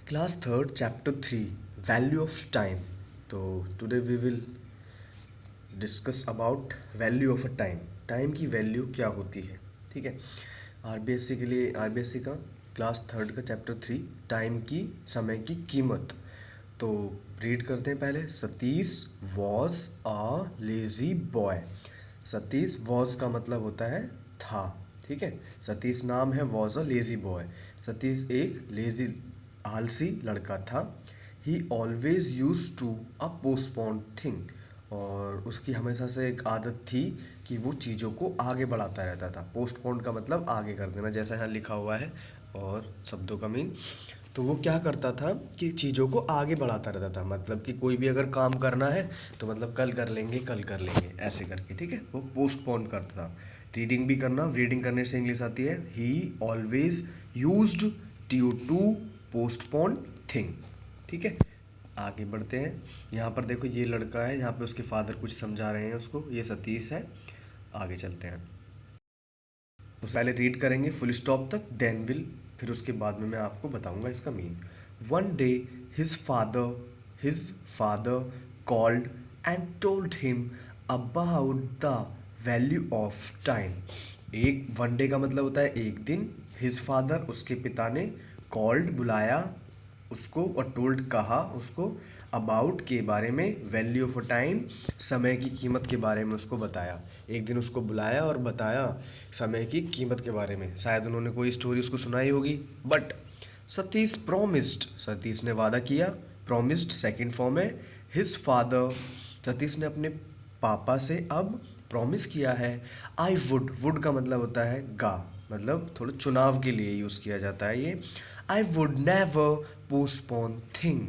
Class 3rd, Chapter 3, Value of Time. So today we will discuss about value of a time. Time की value क्या होती है, ठीक है। आरबीएससी के लिए, आरबीएससी का क्लास 3rd का चैप्टर 3, टाइम की, समय की कीमत। तो रीड करते हैं पहले। Satish was a lazy boy. Satish was का मतलब होता है था, ठीक है। सतीश नाम है, was a lazy boy. Satish एक लेजी, आलसी लड़का था। He always use to a postpone thing. और उसकी हमेशा से एक आदत थी कि वो चीज़ों को आगे बढ़ाता रहता था। पोस्टपोन का मतलब आगे कर देना, जैसा यहाँ लिखा हुआ है और शब्दों का मीन। तो वो क्या करता था कि चीज़ों को आगे बढ़ाता रहता था, मतलब कि कोई भी अगर काम करना है तो मतलब कल कर लेंगे, कल कर लेंगे, ऐसे करके, ठीक है। वो पोस्टपोन करता था। रीडिंग भी करना, रीडिंग करने से इंग्लिश आती है। He always used to postpone thing, ठीक है। आगे बढ़ते हैं। यहाँ पर देखो, ये लड़का है, यहाँ पे उसके फादर कुछ समझा रहे हैं उसको, ये सतीश है। आगे चलते हैं। तो पहले रीड करेंगे फुल स्टॉप तक, देन विल, फिर उसके बाद में मैं आपको बताऊंगा इसका mean. One day his father called and told him about the value of time. एक वन डे का मतलब होता है एक दिन। हिज फादर उसके पिता ने, कॉल्ड बुलाया उसको, और टोल्ड कहा उसको, अबाउट के बारे में, वैल्यू ऑफ टाइम समय की कीमत के बारे में उसको बताया। एक दिन उसको बुलाया और बताया समय की कीमत के बारे में। शायद उन्होंने कोई स्टोरी उसको सुनाई होगी। बट सतीश प्रोमिस्ड, सतीश ने वादा किया। प्रोमिस्ड सेकंड फॉर्म है। हिज फादर, सतीश ने अपने पापा से अब प्रॉमिस किया है। आई वुड का मतलब होता है गा, मतलब थोड़ा चुनाव के लिए यूज किया जाता है ये। I would never postpone thing.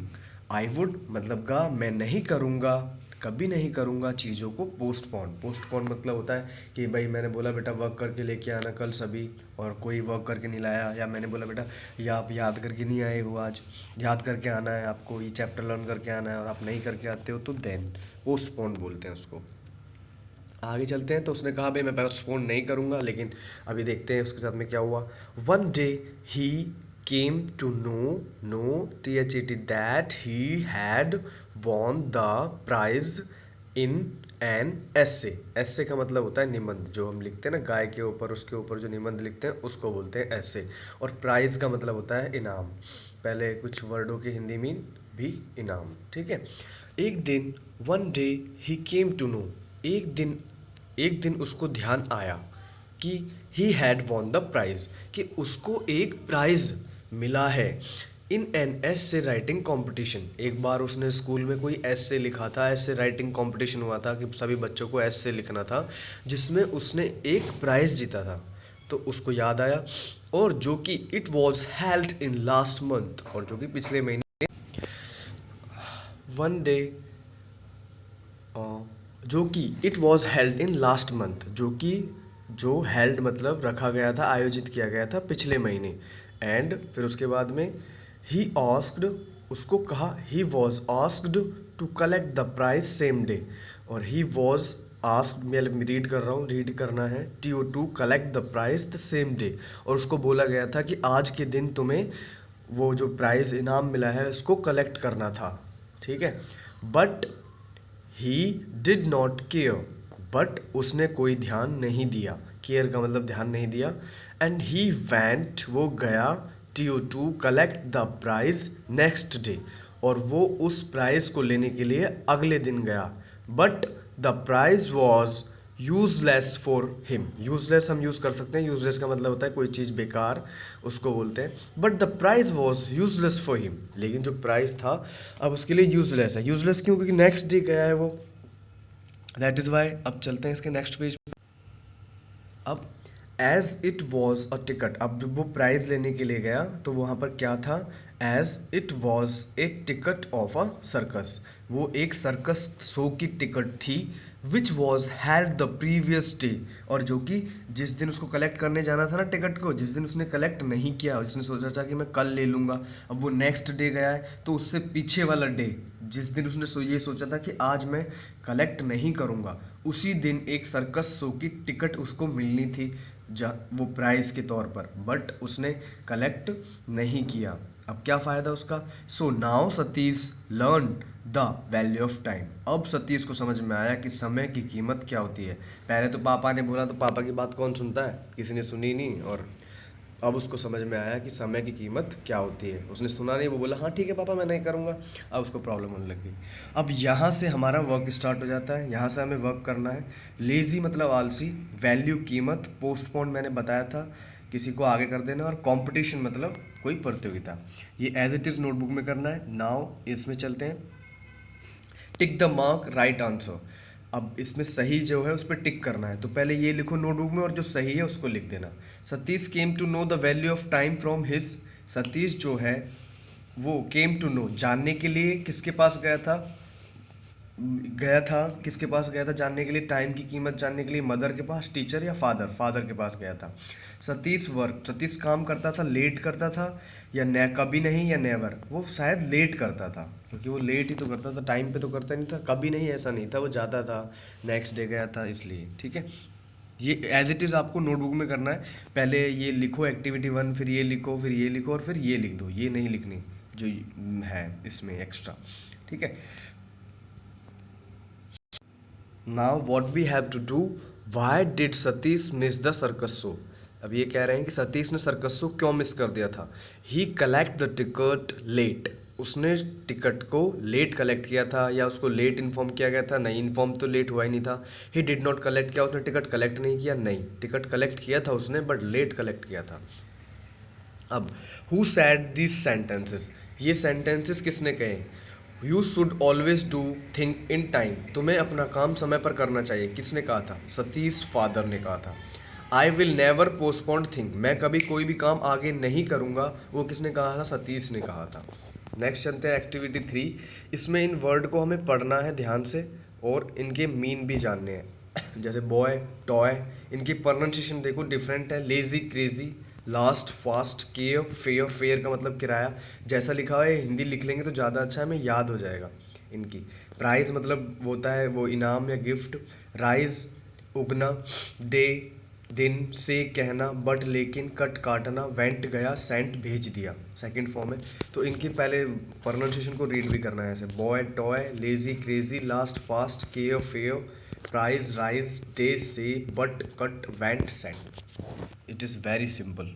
I would मतलब गा, मैं नहीं करूँगा, कभी नहीं करूँगा चीज़ों को पोस्टपोन मतलब होता है कि भाई मैंने बोला बेटा वर्क करके लेके आना कल सभी, और कोई वर्क करके नहीं लाया, या मैंने बोला बेटा ये आप याद करके नहीं आए हो, आज याद करके आना है आपको, ये चैप्टर लर्न करके आना है, और आप नहीं करके आते हो तो देन पोस्टपोन बोलते हैं उसको। आगे चलते हैं। तो उसने कहा भाई मैं पोस्टपोन नहीं करूंगा, लेकिन अभी देखते हैं उसके साथ में क्या हुआ। One day he came to know THET that he had won the prize in an essay. Essay का मतलब होता है निबंध, जो हम लिखते हैं ना गाय के ऊपर, उसके ऊपर जो निबंध लिखते हैं उसको बोलते हैं एसे। और प्राइज का मतलब होता है इनाम। पहले कुछ वर्डों के हिंदी मीन भी इनाम, ठीक है। एक दिन, one day he came to know, एक दिन उसको ध्यान आया कि he had won the prize, कि उसको एक प्राइज मिला है in an essay writing competition. एक बार उसने स्कूल में कोई एसे लिखा था, ऐसे राइटिंग कंपटीशन हुआ था कि सभी बच्चों को एसे लिखना था, जिसमें उसने एक प्राइज जीता था। तो उसको याद आया, और जो कि it was held in last month, और जो कि पिछले महीने, वन डे, जो कि it was held in last month, जो कि जो हेल्ड मतलब रखा गया था, आयोजित किया गया था पिछले महीने। एंड फिर उसके बाद में ही आस्क्ड, उसको कहा, he was asked to collect the prize same day. और ही वॉज आस्क्ड, मैं रीड कर रहा हूँ, रीड करना है, to collect the prize the same day. और उसको बोला गया था कि आज के दिन तुम्हें वो जो प्राइज इनाम मिला है उसको कलेक्ट करना था, ठीक है। But he did not care, but उसने कोई ध्यान नहीं दिया। केयर का मतलब ध्यान नहीं दिया। एंड ही वेंट, वो गया, to collect the prize next day, और वो उस प्राइज को लेने के लिए अगले दिन गया। But the prize was useless for him. Useless हम यूज कर सकते हैं, यूजलेस का मतलब होता है कोई चीज़ बेकार, उसको बोलते हैं। But the prize was useless for him, लेकिन जो प्राइज था अब उसके लिए यूजलेस है। यूजलेस क्यों? क्योंकि नेक्स्ट डे गया है वो, दैट इज वाई। अब चलते हैं इसके नेक्स्ट पेज। अब as it was a ticket, अब जब वो प्राइज लेने के लिए गया तो वहां पर क्या था? As it was a ticket of a circus, वो एक सर्कस शो की टिकट थी। Which was held the previous day, और जो कि जिस दिन उसको कलेक्ट करने जाना था ना टिकट को, जिस दिन उसने कलेक्ट नहीं किया, जिसने सोचा था कि मैं कल ले लूंगा, अब वो नेक्स्ट डे गया है तो उससे पीछे वाला डे, जिस दिन उसने ये सोचा था कि आज मैं कलेक्ट नहीं करूंगा, उसी दिन एक सर्कस शो की टिकट उसको मिलनी थी। वो प्राइज के तौर पर, बट उसने कलेक्ट नहीं किया। अब क्या फायदा उसका? So now Satish learn the value of time. अब सतीश को समझ में आया कि समय की कीमत क्या होती है। पहले तो पापा ने बोला तो पापा की बात कौन सुनता है, किसी ने सुनी नहीं, और अब उसको समझ में आया कि समय की कीमत क्या होती है। उसने सुना नहीं, वो बोला हाँ ठीक है पापा मैं नहीं करूँगा। अब उसको प्रॉब्लम होने लग गई। अब यहाँ से हमारा वर्क स्टार्ट हो जाता है, यहाँ से हमें वर्क करना है। लेजी मतलब आलसी, वैल्यू कीमत, पोस्टपोन मैंने बताया था किसी को आगे कर देना, और कंपटीशन मतलब कोई प्रतियोगिता। ये एज इट इज़ नोटबुक में करना है। नाउ इसमें चलते हैं। Tick the mark right answer. अब इसमें सही जो है उस पर टिक करना है, तो पहले ये लिखो नोटबुक में और जो सही है उसको लिख देना। Satish came to know the value of time from his. Satish जो है वो केम टू नो जानने के लिए किसके पास गया था जानने के लिए, टाइम की कीमत जानने के लिए, मदर के पास, टीचर या फादर के पास गया था। सतीश काम करता था, लेट करता था, या कभी नहीं या नेवर। वो शायद लेट करता था, क्योंकि वो लेट ही तो करता था, टाइम पे तो करता नहीं था। कभी नहीं ऐसा नहीं था, वो जाता था, नेक्स्ट डे गया था, इसलिए। ठीक है, ये एज इट इज़ आपको नोटबुक में करना है। पहले ये लिखो एक्टिविटी 1, फिर ये लिखो, फिर ये लिखो, और फिर ये लिख दो। ये नहीं लिखनी जो है इसमें एक्स्ट्रा। ठीक है, now what we have to do, why did Satish miss the circus show. अब ये कह रहे हैं कि सतीश ने सर्कस शो क्यों मिस कर दिया था। ही कलेक्ट द टिकट लेट। उसने टिकट को लेट कलेक्ट किया था, या उसको लेट इन्फॉर्म किया गया था? नहीं, इन्फॉर्म तो लेट हुआ ही नहीं था। ही डिड नॉट कलेक्ट किया, उसने टिकट कलेक्ट नहीं किया? नहीं, टिकट कलेक्ट किया था उसने, बट लेट कलेक्ट किया था। अब हु सैड दिस सेंटेंसेस, ये सेंटेंसेस किसने कहे? You should always do thing in time. तुम्हें अपना काम समय पर करना चाहिए, किसने कहा था? सतीश फादर ने कहा था। I will never postpone thing, मैं कभी कोई भी काम आगे नहीं करूंगा, वो किसने कहा था? सतीश ने कहा था। नेक्स्ट चलते हैं एक्टिविटी 3। इसमें इन वर्ड को हमें पढ़ना है ध्यान से, और इनके मीन भी जानने हैं। जैसे बॉय, टॉय, इनकी प्रोनाउंसिएशन देखो डिफरेंट है। Lazy, crazy, last, fast, care, fair, fair का मतलब किराया। जैसा लिखा हुआ है हिंदी लिख लेंगे तो ज़्यादा अच्छा है, हमें याद हो जाएगा इनकी। प्राइज मतलब होता है वो इनाम या गिफ्ट। राइज उगना, डे दिन, से कहना, बट लेकिन, कट काटना, वेंट गया, सेंट भेज दिया, सेकंड फॉर्म है। तो इनकी पहले प्रोनाउंसिएशन को रीड भी करना है ऐसे। Boy, toy, lazy, crazy, last, fast, care, fair, prize, rise, day, say, but, cut, went, sent. It is very simple.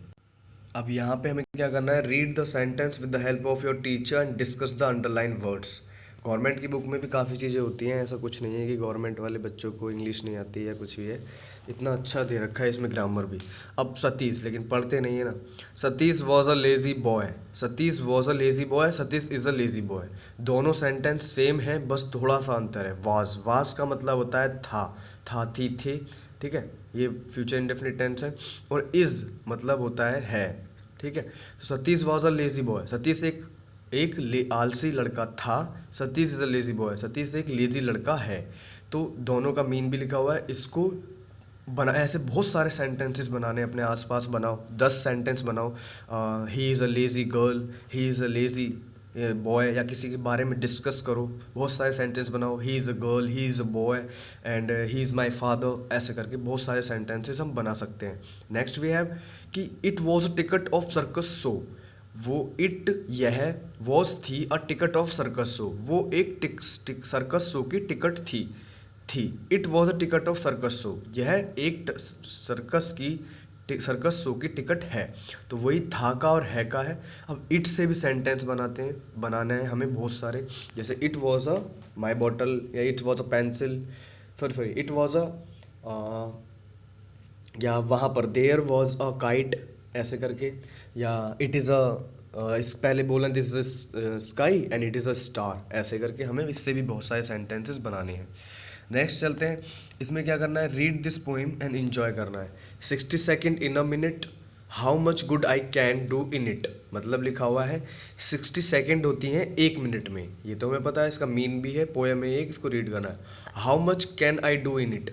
अब यहाँ पे हमें क्या करना है? Read the sentence with the help of your teacher and discuss the underline words. Government की book में भी काफ़ी चीज़ें होती हैं, ऐसा कुछ नहीं है कि गवर्नमेंट वाले बच्चों को इंग्लिश नहीं आती या कुछ भी है। इतना अच्छा दे रखा है इसमें ग्रामर भी। अब सतीश, लेकिन पढ़ते नहीं है ना। Satish was a lazy boy, Satish was a lazy boy, Satish is a lazy boy. दोनों सेंटेंस सेम है, बस थोड़ा सा अंतर है। वाज का मतलब होता है था, थी, थे। ठीक है, ये फ्यूचर इंडेफिनिट टेंस है। और इज मतलब होता है। ठीक है, तो Satish was a lazy boy, Satish एक आलसी लड़का था। Satish is a lazy boy, Satish एक लेजी लड़का है। तो दोनों का मीन भी लिखा हुआ है। इसको बना, ऐसे बहुत सारे सेंटेंसेस बनाने, अपने आसपास बनाओ, 10 सेंटेंस बनाओ। He is a lazy girl, he is a lazy boy, या किसी के बारे में डिस्कस करो, बहुत सारे सेंटेंस बनाओ। He is a girl, he is a boy, and he is my father, ऐसे करके बहुत सारे सेंटेंसेस हम बना सकते हैं। नेक्स्ट वी हैव कि it was a ticket of circus show. वो यह वॉज थी a ticket of circus show, वो एक सर्कस शो की टिकट थी। It was a ticket of circus show, यह एक सर्कस शो की टिकट है। तो वही था का और है का है। अब इट से भी सेंटेंस बनाने हैं हमें बहुत सारे। जैसे it was a my bottle, या it was a pencil, sorry it was a, या वहाँ पर देयर वॉज अ काइट, ऐसे करके। या इट इज़ इस पहले बोला this is sky and it is a star, ऐसे करके हमें इससे भी बहुत सारे सेंटेंसेस बनाने हैं। नेक्स्ट चलते हैं। इसमें क्या करना है? Read this poem and enjoy करना है। 60 second in a minute, how much good I can do in it. मतलब लिखा हुआ है 60 सेकेंड होती हैं 1 मिनट में, ये तो हमें पता है, इसका मीन भी है, पोएम है एक, इसको रीड करना है। How much can I do in it,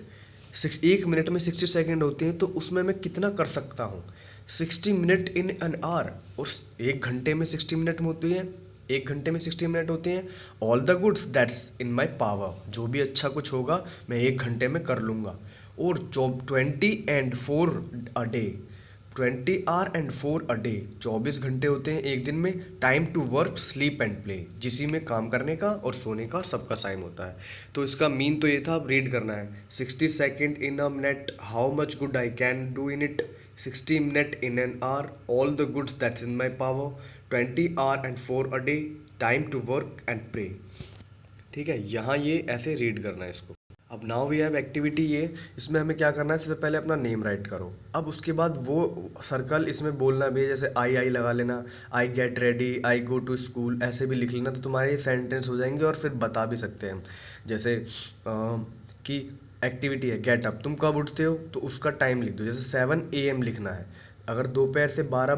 1 minute में 60 सेकेंड होती हैं, तो उसमें मैं कितना कर सकता हूँ? 60 मिनट इन एन आवर, उस 1 घंटे में 60 मिनट में होती है, 1 घंटे में 60 मिनट होती हैं। All the goods that's in my power, जो भी अच्छा कुछ होगा मैं 1 घंटे में कर लूँगा। और 20 and 4 a day, 20 hour and 4 a day, 24 घंटे होते हैं एक दिन में। Time to work sleep and play, जिसी में काम करने का और सोने का सबका टाइम होता है। तो इसका मीन तो ये था, अब रीड करना है। 60 second in a minute, how much good I can do in it. 60 minute in an hour, all the goods that's in my power. 20 hour and 4 a day, time to work and play. ठीक है, यहाँ ये ऐसे read करना है इसको। अब now we have activity ये, इसमें हमें क्या करना है, सबसे पहले अपना नेम राइट करो। अब उसके बाद वो सर्कल इसमें बोलना भी है, जैसे आई लगा लेना, I get ready, I go to school, ऐसे भी लिख लेना, तो तुम्हारे सेंटेंस हो जाएंगे। और फिर बता भी सकते हैं हम, जैसे कि एक्टिविटी है गेट अप, तुम कब उठते हो, तो उसका टाइम लिख दो, जैसे 7 AM लिखना है। अगर दोपहर से 12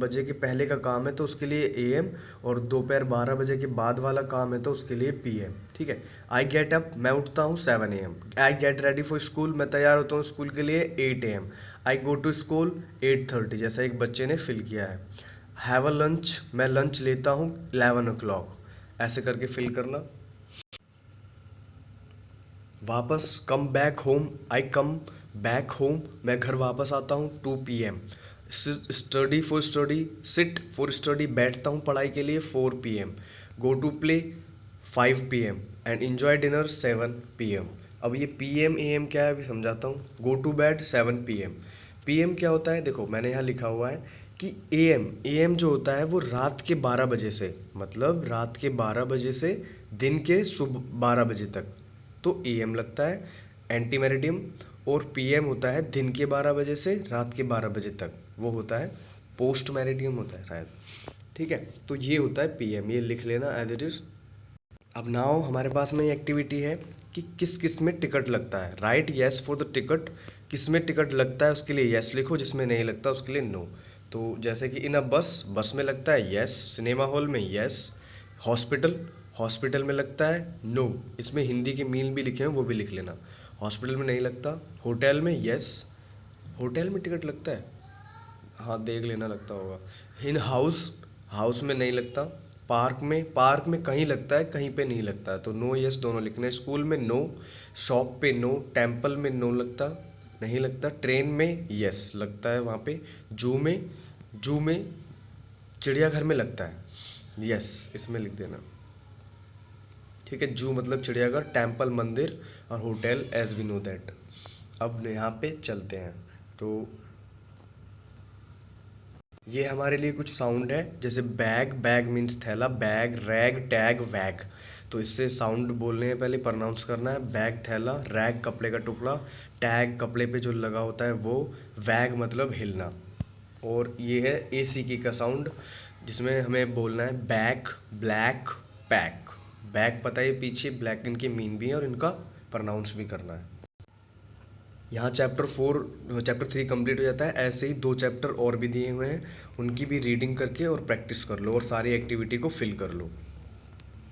बजे के पहले का काम है तो उसके लिए AM, और दोपहर 12 बजे के बाद वाला काम है तो उसके लिए PM। ठीक है, आई गेट अप, मैं उठता हूँ 7 AM। I get ready for school, मैं तैयार होता हूँ स्कूल के लिए 8 AM। I go to school 8:30, जैसा एक बच्चे ने फिल किया है। हैव अ लंच, मैं लंच लेता हूँ 11 o'clock, ऐसे करके फिल करना। वापस, come back home, I come back home, मैं घर वापस आता हूँ 2 PM। Study for study, sit for study, बैठता हूँ पढ़ाई के लिए 4 PM। Go to play 5 PM and enjoy dinner 7 PM। अब ये PM AM क्या है अभी समझाता हूँ। Go to bed 7 PM। PM क्या होता है, देखो मैंने यहाँ लिखा हुआ है कि AM जो होता है वो रात के 12 बजे से, मतलब रात के 12 बजे से दिन के सुबह 12 बजे तक, तो AM लगता है एंटी मेरिडियम। और PM होता है दिन के 12 बजे से रात के 12 बजे तक, वो होता है पोस्ट मेरिडियम होता है शायद। ठीक है, तो ये होता है PM, ये लिख लेना एज इट इज। अब नाउ हमारे पास में एक्टिविटी है कि किस किस में टिकट लगता है। Right yes for the ticket, किस में टिकट लगता है उसके लिए यस लिखो, जिसमें नहीं लगता उसके लिए नो। तो जैसे कि इन अ बस, बस में लगता है यस। सिनेमा हॉल में यस। हॉस्पिटल, हॉस्पिटल में लगता है नो। इसमें हिंदी के मीन भी लिखे हैं, वो भी लिख लेना। हॉस्पिटल में नहीं लगता। होटल में यस, होटल में टिकट लगता है, हाँ देख लेना लगता होगा। इन हाउस, हाउस में नहीं लगता। पार्क में, पार्क में कहीं लगता है कहीं पे नहीं लगता है, तो नो यस दोनों लिखने। स्कूल में नो, शॉप पे नो, टेम्पल में नो लगता, नहीं लगता। ट्रेन में यस लगता है वहाँ पे। जू में, जू में, चिड़ियाघर में लगता है यस, इसमें लिख देना। ठीक है, जू मतलब चिड़ियाघर, टेम्पल मंदिर, और hotel as we know that. अब यहाँ पे चलते हैं, तो ये हमारे लिए कुछ साउंड है, जैसे बैग, बैग मीन्स थैला, बैग, रैग, टैग, वैग। तो इससे साउंड बोलने हैं, पहले प्रोनाउंस करना है। बैग थैला, रैग कपड़े का टुकड़ा, टैग कपड़े पे जो लगा होता है वो, वैग मतलब हिलना। और ये है ACK का साउंड, जिसमें हमें बोलना है बैक, ब्लैक, पैक। बैक पता है पीछे, ब्लैक इनके मीन भी है और इनका प्रोनाउंस भी करना है। यहाँ चैप्टर 3 कंप्लीट हो जाता है। ऐसे ही 2 चैप्टर और भी दिए हुए हैं, उनकी भी रीडिंग करके और प्रैक्टिस कर लो, और सारी एक्टिविटी को फिल कर लो।